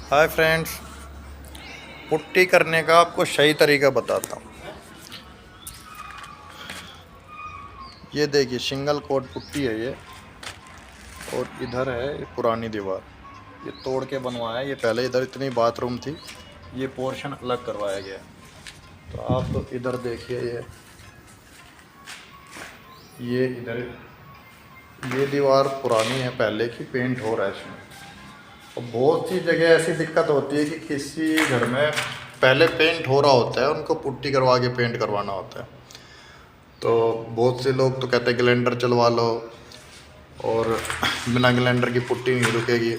Hi friends, putty करने का आपको सही तरीका बताता हूँ। ये देखिए सिंगल कोट पुट्टी है ये, और इधर है ये पुरानी दीवार। ये तोड़ के बनवाया है। ये पहले इधर इतनी बाथरूम थी, ये पोर्शन अलग करवाया गया। तो आप तो इधर देखिए, ये इधर ये दीवार पुरानी है पहले की, पेंट हो रहा है इसमें। और बहुत सी जगह ऐसी दिक्कत होती है कि किसी घर में पहले पेंट हो रहा होता है, उनको पुट्टी करवा के पेंट करवाना होता है। तो बहुत से लोग तो कहते हैं ग्लेंडर चलवा लो, और बिना ग्लेंडर की पुट्टी नहीं रुकेगी।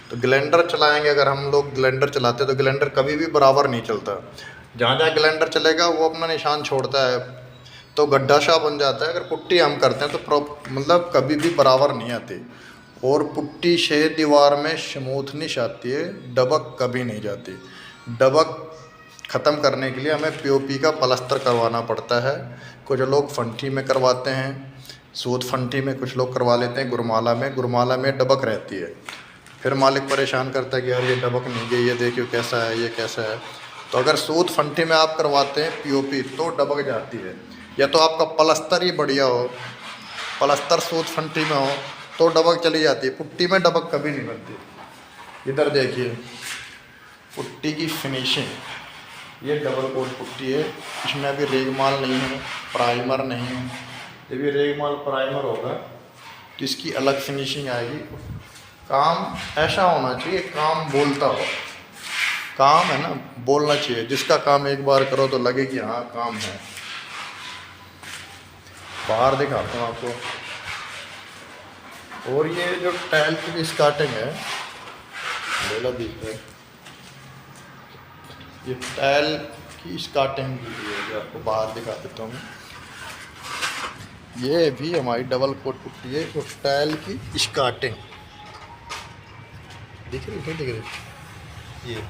तो ग्लेंडर चलाएंगे, अगर हम लोग ग्लेंडर चलाते हैं तो ग्लेंडर कभी भी बराबर नहीं चलता। जहाँ जहाँ ग्लेंडर चलेगा वो अपना निशान छोड़ता है, तो गड्ढा सा बन जाता है। अगर पुट्टी हम करते हैं तो मतलब कभी भी बराबर नहीं आती, और पुट्टी से दीवार में स्मूथनेस आती है, डबक कभी नहीं जाती। डबक ख़त्म करने के लिए हमें पीओपी का प्लास्टर करवाना पड़ता है। कुछ लोग फंटी में करवाते हैं, सूत फंटी में, कुछ लोग करवा लेते हैं गुरमाला में। गुरमाला में डबक रहती है, फिर मालिक परेशान करता है कि यार ये डबक नहीं गई, ये देखिए कैसा है, ये कैसा है। तो अगर सूत फंटी में आप करवाते हैं पीओपी तो डबक जाती है। या तो आपका प्लास्टर ही बढ़िया हो, प्लास्टर सूत फंटी में हो, तो डबक चली जाती है। पुट्टी में डबक कभी नहीं बनती। इधर देखिए पुट्टी की फिनिशिंग, ये डबल कोट पुट्टी है। इसमें अभी रेगमाल नहीं है, प्राइमर नहीं है। जब ये रेगमाल प्राइमर होगा तो इसकी अलग फिनिशिंग आएगी। काम ऐसा होना चाहिए, काम बोलता हो। काम है ना, बोलना चाहिए। जिसका काम एक बार करो तो लगे कि हाँ काम है। बाहर दिखाता हूँ आपको। और ये जो टाइल की स्टार्टिंग है, बेला दिख है, ये टाइल की स्टार्टिंग की है, जो आपको बाहर दिखा देता हूँ। ये भी हमारी डबल कोट पुट्टी है, और टाइल की स्टार्टिंग दिख रही है, दिख रही। ये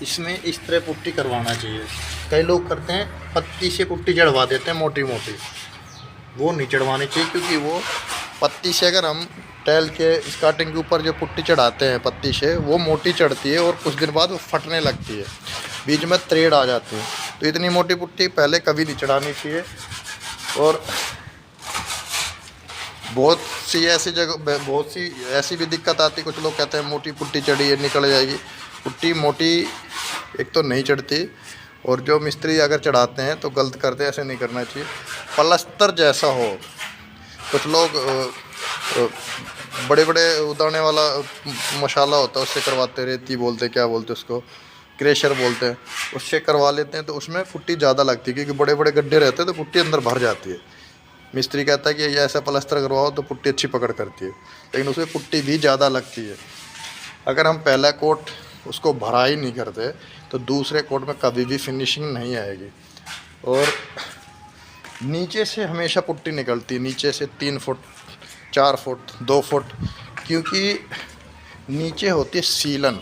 इसमें इस तरह पुट्टी करवाना चाहिए। कई लोग करते हैं पत्ती से पुट्टी चढ़वा देते हैं मोटी मोटी, वो नहीं चढ़वानी चाहिए। क्योंकि वो पत्ती से, अगर हम टाइल के स्टार्टिंग के ऊपर जो पुट्टी चढ़ाते हैं पत्ती से, वो मोटी चढ़ती है और कुछ दिन बाद वो फटने लगती है, बीच में त्रेड़ आ जाती है। तो इतनी मोटी पुट्टी पहले कभी नहीं चढ़ानी चाहिए। और बहुत सी ऐसी जगह, बहुत सी ऐसी भी दिक्कत आती है। कुछ लोग कहते हैं मोटी पुट्टी चढ़ी है निकल जाएगी। पुट्टी मोटी एक तो नहीं चढ़ती, और जो मिस्त्री अगर चढ़ाते हैं तो गलत करते हैं, ऐसे नहीं करना चाहिए। प्लास्टर जैसा हो। कुछ लोग बड़े बड़े उदाने वाला मसाला होता है उससे करवाते, रेती बोलते, क्या बोलते उसको, क्रेशर बोलते हैं, उससे करवा लेते हैं। तो उसमें पुट्टी ज़्यादा लगती है, क्योंकि बड़े बड़े गड्ढे रहते हैं तो पुट्टी अंदर भर जाती है। मिस्त्री कहता है कि ये ऐसा प्लास्टर करवाओ तो पुट्टी अच्छी पकड़ करती है, लेकिन उसमें पुट्टी भी ज़्यादा लगती है। अगर हम पहला कोट उसको भरा ही नहीं करते तो दूसरे कोट में कभी भी फिनिशिंग नहीं आएगी। और नीचे से हमेशा पुट्टी निकलती है, नीचे से 3 फुट 4 फुट 2 फुट, क्योंकि नीचे होती है सीलन,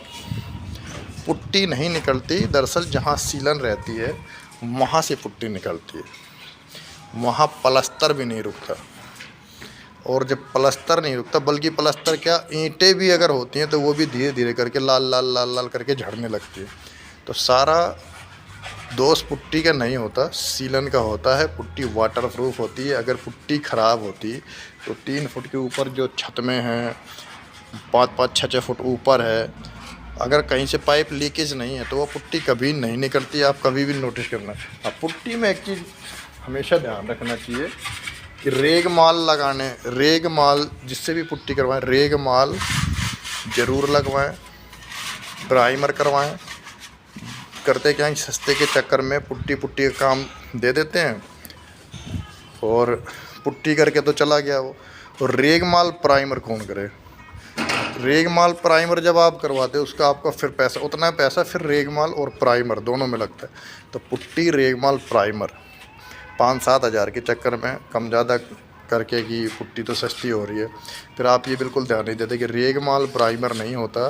पुट्टी नहीं निकलती। दरअसल जहाँ सीलन रहती है वहाँ से पुट्टी निकलती है, वहाँ प्लास्टर भी नहीं रुकता। और जब प्लास्टर नहीं रुकता, बल्कि प्लास्टर क्या, ईंटें भी अगर होती हैं तो वो भी धीरे धीरे करके लाल लाल लाल लाल करके झड़ने लगती है। तो सारा दोष पुट्टी का नहीं होता, सीलन का होता है। पुट्टी वाटर प्रूफ होती है। अगर पुट्टी ख़राब होती तो 3 फुट के ऊपर जो छत में है, 5-5 6-6 फुट ऊपर है, अगर कहीं से पाइप लीकेज नहीं है तो वो पुट्टी कभी नहीं निकलती। आप कभी भी नोटिस करना। अब पुट्टी में एक चीज़ हमेशा ध्यान रखना चाहिए कि रेग माल जिससे भी पुट्टी करवाएं, रेग माल ज़रूर लगवाएं, प्राइमर करवाएं। करते क्या है, सस्ते के चक्कर में पुट्टी का काम दे देते हैं, और पुट्टी करके तो चला गया वो। और रेग माल प्राइमर कौन करे? रेग माल प्राइमर जब आप करवाते हो उसका आपका फिर पैसा, उतना पैसा फिर रेग माल और प्राइमर दोनों में लगता है। तो पुट्टी, रेग माल, प्राइमर 5-7 हज़ार के चक्कर में कम ज़्यादा करके कि पुट्टी तो सस्ती हो रही है। फिर आप ये बिल्कुल ध्यान नहीं देते कि रेग माल प्राइमर नहीं होता,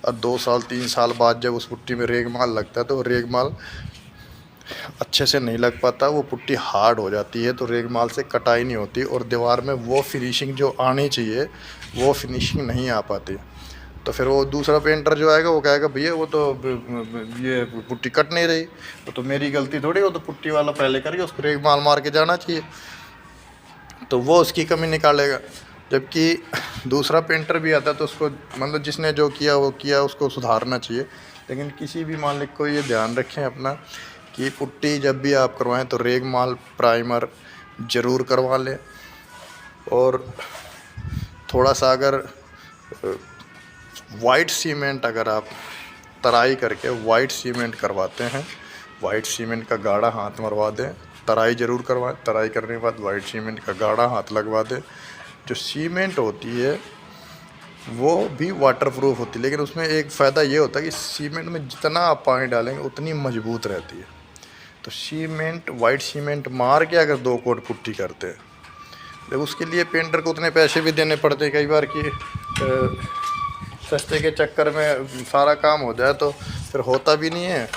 और 2 साल 3 साल बाद जब उस पुट्टी में रेग माल लगता है तो रेग माल अच्छे से नहीं लग पाता, वो पुट्टी हार्ड हो जाती है। तो रेग माल से कटाई नहीं होती, और दीवार में वो फिनिशिंग जो आनी चाहिए वो फिनिशिंग नहीं आ पाती। तो फिर वो दूसरा पेंटर जो आएगा वो कहेगा भैया वो तो ये पुट्टी कट नहीं रही, तो मेरी गलती थोड़ी, वो तो पुट्टी वाला पहले करके उसको रेग माल मार के जाना चाहिए, तो वो उसकी कमी निकालेगा। जबकि दूसरा पेंटर भी आता है तो उसको मतलब जिसने जो किया वो किया, उसको सुधारना चाहिए। लेकिन किसी भी मालिक को ये ध्यान रखें अपना कि पुट्टी जब भी आप करवाएं तो रेग माल प्राइमर ज़रूर करवा लें। और थोड़ा सा अगर वाइट सीमेंट अगर आप तराई करके वाइट सीमेंट करवाते हैं, वाइट सीमेंट का गाढ़ा हाथ मरवा दें, तराई ज़रूर करवाएं, तराई करने के बाद वाइट सीमेंट का गाढ़ा हाथ लगवा दें। जो सीमेंट होती है वो भी वाटरप्रूफ होती है, लेकिन उसमें एक फ़ायदा ये होता है कि सीमेंट में जितना आप पानी डालेंगे उतनी मजबूत रहती है। तो सीमेंट वाइट सीमेंट मार के अगर 2 कोट पुट्टी करते हैं तो उसके लिए पेंटर को उतने पैसे भी देने पड़ते हैं कई बार कि सस्ते के चक्कर में सारा काम हो जाए तो फिर होता भी नहीं है,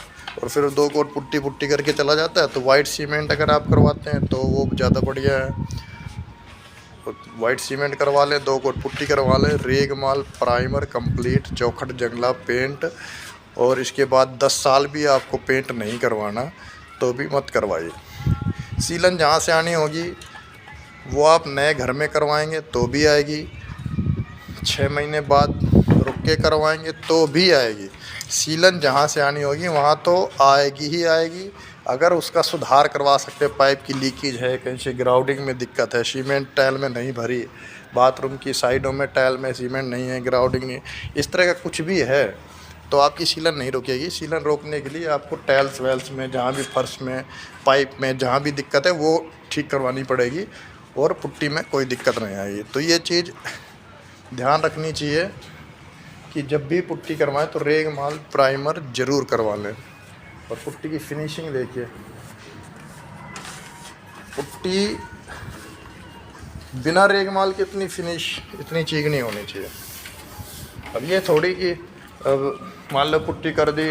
और फिर 2 कोट पुट्टी करके चला जाता है। तो वाइट सीमेंट अगर आप करवाते हैं तो वो ज़्यादा बढ़िया है। वाइट सीमेंट करवा लें, 2 कोट पुट्टी करवा लें, रेग माल प्राइमर कंप्लीट, चौखट जंगला पेंट, और इसके बाद 10 साल भी आपको पेंट नहीं करवाना तो भी मत करवाइए। सीलन जहाँ से आनी होगी वो आप नए घर में करवाएंगे तो भी आएगी, 6 महीने बाद रुक के करवाएंगे तो भी आएगी। सीलन जहाँ से आनी होगी वहाँ तो आएगी ही आएगी। अगर उसका सुधार करवा सकते हैं, पाइप की लीकेज है, कहीं से ग्राउंडिंग में दिक्कत है, सीमेंट टाइल में नहीं भरी, बाथरूम की साइडों में टाइल में सीमेंट नहीं है, ग्राउंडिंग नहीं, इस तरह का कुछ भी है तो आपकी सीलन नहीं रुकेगी। सीलन रोकने के लिए आपको टाइल्स वेल्स में, जहाँ भी फर्श में, पाइप में जहाँ भी दिक्कत है वो ठीक करवानी पड़ेगी, और पुट्टी में कोई दिक्कत नहीं आएगी। तो ये चीज़ ध्यान रखनी चाहिए कि जब भी पुट्टी करवाएं तो रेग माल प्राइमर ज़रूर करवा लें। और पुट्टी की फिनिशिंग देखिए, पुट्टी बिना रेग माल के इतनी फिनिश इतनी चिकनी होनी चाहिए। अब ये थोड़ी कि अब मान लो पुट्टी कर दी,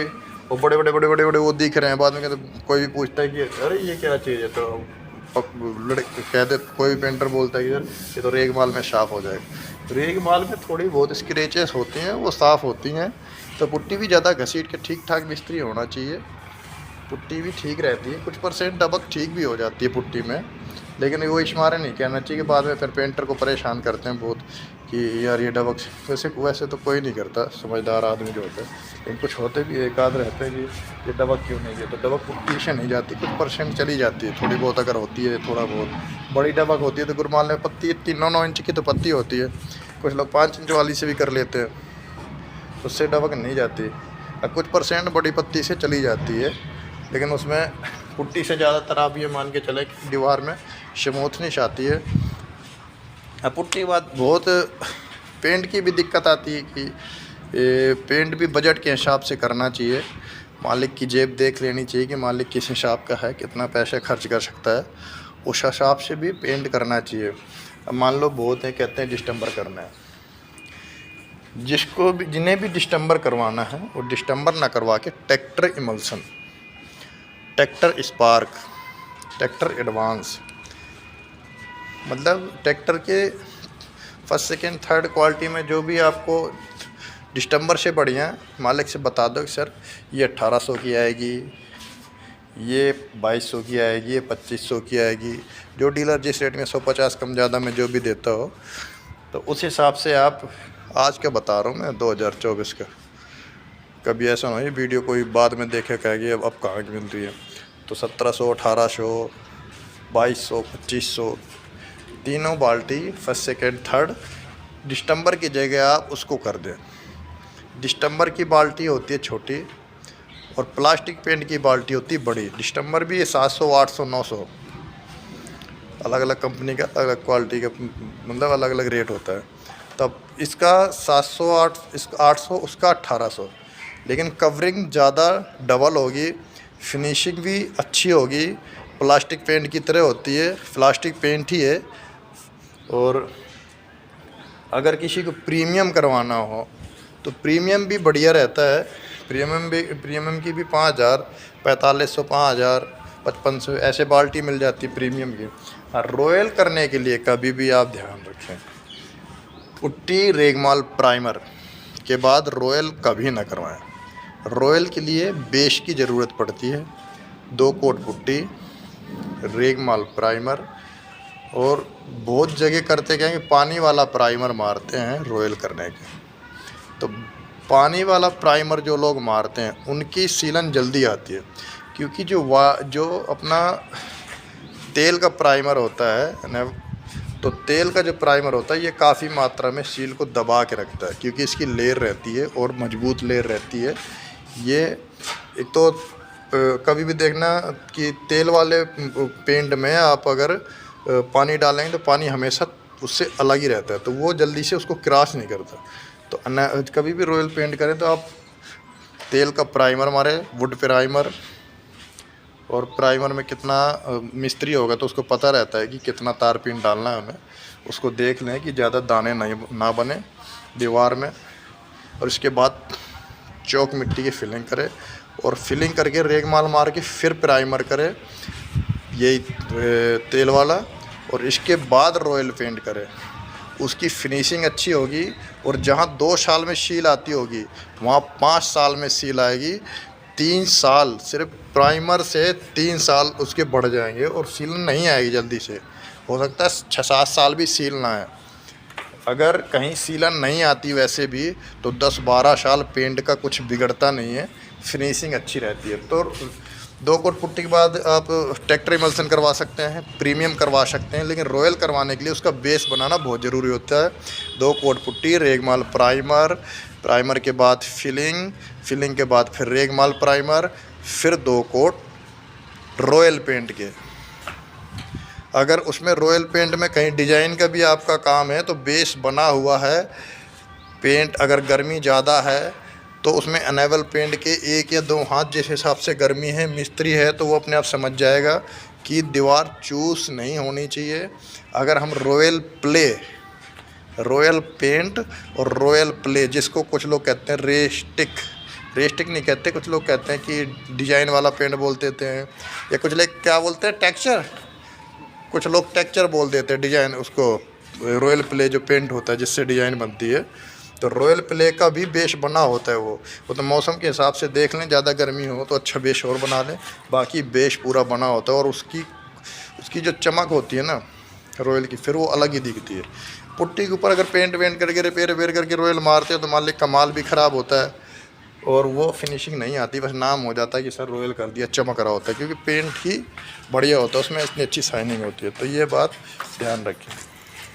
वो बड़े बड़े वो दिख रहे हैं, बाद में कहते कोई भी पूछता है कि अरे ये क्या चीज़ है, तो लड़के कहते, कोई पेंटर बोलता है कि ये तो रेग माल में साफ़ हो जाएगा। रेग माल में थोड़ी बहुत स्क्रैचेस होती हैं, वो साफ़ होती हैं। तो पुट्टी भी ज़्यादा घसीट के ठीक ठाक मिस्त्री होना चाहिए, पुट्टी भी ठीक रहती है। कुछ % दबक ठीक भी हो जाती है पुट्टी में, लेकिन वो इशारे नहीं कहना चाहिए कि बाद में फिर पेंटर को परेशान करते हैं बहुत कि यार ये डबक, वैसे तो कोई नहीं करता समझदार आदमी जो होता है, लेकिन कुछ होते भी एक आध रहते हैं कि ये डबक क्यों नहीं है। तो डबक पुट्टी से नहीं जाती, कुछ % चली जाती है थोड़ी बहुत, अगर होती है थोड़ा बहुत। बड़ी डबक होती है तो गुरमाल में पत्ती 9 इंच की तो पत्ती होती है, कुछ लोग 5 इंच वाली से भी कर लेते हैं, उससे डबक नहीं जाती। और कुछ % बड़ी पत्ती से चली जाती है, लेकिन उसमें पुट्टी से ज़्यादातर आप ये मान के चले कि दीवार में स्मूथनेस आती है। अब पुट्टी के बाद बहुत पेंट की भी दिक्कत आती है कि पेंट भी बजट के हिसाब से करना चाहिए, मालिक की जेब देख लेनी चाहिए कि मालिक किस हिसाब का है, कितना पैसा खर्च कर सकता है, उस हिसाब से भी पेंट करना चाहिए। अब मान लो बहुत है कहते हैं डिस्टेम्बर करना है, जिसको भी जिन्हें भी डिस्टेम्बर करवाना है वो डिस्टेम्बर ना करवा के tractor emulsion, tractor spark, tractor advance, मतलब ट्रैक्टर के फर्स्ट सेकंड थर्ड क्वालिटी में जो भी आपको डिस्टेम्बर से बढ़िया, मालिक से बता दो कि सर ये 1800 की आएगी, ये 2200 की आएगी, ये 2500 की आएगी, जो डीलर जिस रेट में 150 कम ज़्यादा में जो भी देता हो, तो उस हिसाब से आप, आज का बता रहा हूँ मैं 2024 का, कभी ऐसा ना हो ये वीडियो कोई बाद में देखे कहेगी अब कहाँ की मिल रही है। तो 1700, 1800, 2200, 2500 तीनों बाल्टी फर्स्ट सेकंड थर्ड डिस्टेम्बर की जगह आप उसको कर दें। डिस्टेम्बर की बाल्टी होती है छोटी और प्लास्टिक पेंट की बाल्टी होती है बड़ी। डिस्टेम्बर भी 700, 800, 900 अलग अलग कंपनी का, अलग अलग क्वालिटी का, मतलब अलग अलग रेट होता है। तब इसका 700, 800, उसका 1800, लेकिन कवरिंग ज़्यादा डबल होगी, फिनिशिंग भी अच्छी होगी, प्लास्टिक पेंट की तरह होती है, प्लास्टिक पेंट ही है। और अगर किसी को प्रीमियम करवाना हो तो प्रीमियम भी बढ़िया रहता है, प्रीमियम की भी 5000, 4500, 5000, 5500 ऐसे बाल्टी मिल जाती है प्रीमियम की। और रॉयल करने के लिए कभी भी आप ध्यान रखें, पुट्टी रेगमाल प्राइमर के बाद रॉयल कभी ना करवाएं। रॉयल के लिए बेस की ज़रूरत पड़ती है, 2 कोट पुट्टी, रेगमाल प्राइमर, और बहुत जगह करते क्या है कि पानी वाला प्राइमर मारते हैं रॉयल करने के। तो पानी वाला प्राइमर जो लोग मारते हैं उनकी सीलन जल्दी आती है, क्योंकि जो अपना तेल का प्राइमर होता है, तो तेल का जो प्राइमर होता है ये काफ़ी मात्रा में सील को दबा के रखता है, क्योंकि इसकी लेयर रहती है और मजबूत लेयर रहती है। ये एक तो कभी भी देखना कि तेल वाले पेंट में आप अगर पानी डालेंगे तो पानी हमेशा उससे अलग ही रहता है, तो वो जल्दी से उसको क्रॉस नहीं करता। तो कभी भी रॉयल पेंट करें तो आप तेल का प्राइमर मारें, वुड प्राइमर। और प्राइमर में कितना मिस्त्री होगा तो उसको पता रहता है कि कितना तार पिन डालना है हमें, उसको देख लें कि ज़्यादा दाने ना बने दीवार में। और इसके बाद चौक मिट्टी की फिलिंग करें, और फिलिंग करके रेगमाल मार के फिर प्राइमर करें, यही तेल वाला, और इसके बाद रॉयल पेंट करें। उसकी फिनिशिंग अच्छी होगी, और जहाँ 2 साल में सील आती होगी वहाँ 5 साल में सील आएगी। 3 साल सिर्फ प्राइमर से 3 साल उसके बढ़ जाएंगे, और सील नहीं आएगी जल्दी से। हो सकता है 6-7 साल भी सील ना आए। अगर कहीं सीलन नहीं आती वैसे भी तो 10-12 साल पेंट का कुछ बिगड़ता नहीं है, फिनिशिंग अच्छी रहती है। तो 2 कोट पुट्टी के बाद आप ट्रैक्टर इमल्सन करवा सकते हैं, प्रीमियम करवा सकते हैं, लेकिन रॉयल करवाने के लिए उसका बेस बनाना बहुत ज़रूरी होता है। 2 कोट पुट्टी, रेगमाल प्राइमर, प्राइमर के बाद फिलिंग, फिलिंग के बाद फिर रेगमाल प्राइमर, फिर 2 कोट रॉयल पेंट के। अगर उसमें रॉयल पेंट में कहीं डिज़ाइन का भी आपका काम है तो बेस बना हुआ है। पेंट अगर गर्मी ज़्यादा है तो उसमें एनेबल पेंट के 1 या 2 हाथ जिस हिसाब से गर्मी है, मिस्त्री है तो वो अपने आप समझ जाएगा कि दीवार चूस नहीं होनी चाहिए। अगर हम रॉयल पेंट और रॉयल प्ले, जिसको कुछ लोग कहते हैं रेस्टिक नहीं कहते, कुछ लोग कहते हैं कि डिज़ाइन वाला पेंट बोल देते हैं, या कुछ लोग क्या बोलते हैं टेक्सचर, कुछ लोग टेक्सचर बोल देते हैं डिज़ाइन, उसको रॉयल प्ले जो पेंट होता है जिससे डिज़ाइन बनती है। तो रॉयल प्ले का भी बेस बना होता है वो तो मौसम के हिसाब से देख लें, ज़्यादा गर्मी हो तो अच्छा बेस और बना लें, बाकी बेस पूरा बना होता है। और उसकी जो चमक होती है ना रॉयल की, फिर वो अलग ही दिखती है। पुट्टी के ऊपर अगर पेंट करके रिपेयर करके रॉयल मारते हो तो मान लीजिए कमाल भी ख़राब होता है और वो फिनिशिंग नहीं आती, बस नाम हो जाता है कि सर रॉयल कर दिया, चमक रहा होता है, क्योंकि पेंट ही बढ़िया होता है, उसमें इतनी अच्छी शाइनिंग होती है। तो ये बात ध्यान रखें।